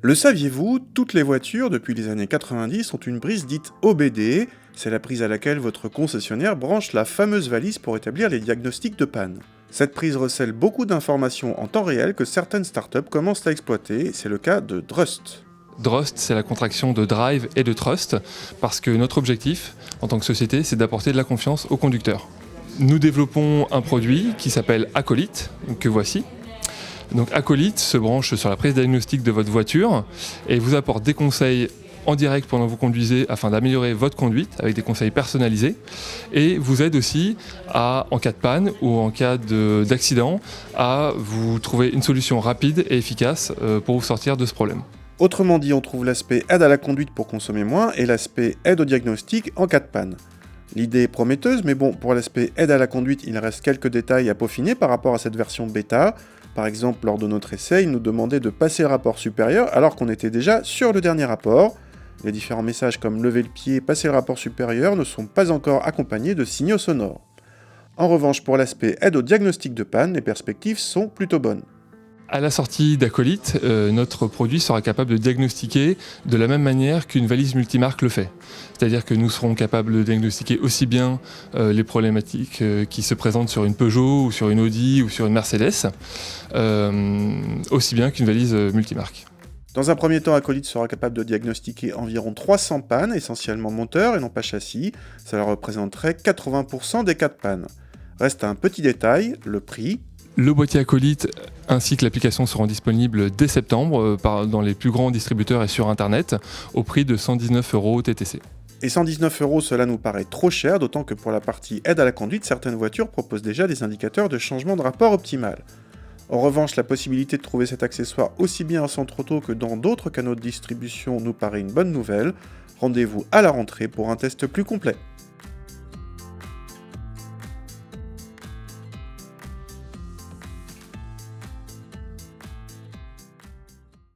Le saviez-vous, toutes les voitures depuis les années 90 ont une prise dite OBD, c'est la prise à laquelle votre concessionnaire branche la fameuse valise pour établir les diagnostics de panne. Cette prise recèle beaucoup d'informations en temps réel que certaines startups commencent à exploiter, c'est le cas de Drust. Drust, c'est la contraction de Drive et de Trust, parce que notre objectif, en tant que société, c'est d'apporter de la confiance aux conducteurs. Nous développons un produit qui s'appelle Acolyte, que voici. Donc Acolyte se branche sur la prise diagnostique de votre voiture et vous apporte des conseils en direct pendant que vous conduisez afin d'améliorer votre conduite avec des conseils personnalisés et vous aide aussi en cas de panne ou en cas d'accident, à vous trouver une solution rapide et efficace pour vous sortir de ce problème. Autrement dit, on trouve l'aspect aide à la conduite pour consommer moins et l'aspect aide au diagnostic en cas de panne. L'idée est prometteuse, mais bon, pour l'aspect aide à la conduite, il reste quelques détails à peaufiner par rapport à cette version bêta. Par exemple, lors de notre essai, il nous demandait de passer le rapport supérieur alors qu'on était déjà sur le dernier rapport. Les différents messages comme lever le pied, passer le rapport supérieur ne sont pas encore accompagnés de signaux sonores. En revanche, pour l'aspect aide au diagnostic de panne, les perspectives sont plutôt bonnes. À la sortie d'Acolyte, notre produit sera capable de diagnostiquer de la même manière qu'une valise multimarque le fait. C'est-à-dire que nous serons capables de diagnostiquer aussi bien les problématiques qui se présentent sur une Peugeot ou sur une Audi ou sur une Mercedes, aussi bien qu'une valise multimarque. Dans un premier temps, Acolyte sera capable de diagnostiquer environ 300 pannes, essentiellement moteur et non pas châssis. Cela représenterait 80% des cas de panne. Reste un petit détail, le prix. Le boîtier Acolyte ainsi que l'application seront disponibles dès septembre dans les plus grands distributeurs et sur Internet au prix de 119 € TTC. Et 119 €, cela nous paraît trop cher, d'autant que pour la partie aide à la conduite, certaines voitures proposent déjà des indicateurs de changement de rapport optimal. En revanche, la possibilité de trouver cet accessoire aussi bien en centre auto que dans d'autres canaux de distribution nous paraît une bonne nouvelle. Rendez-vous à la rentrée pour un test plus complet.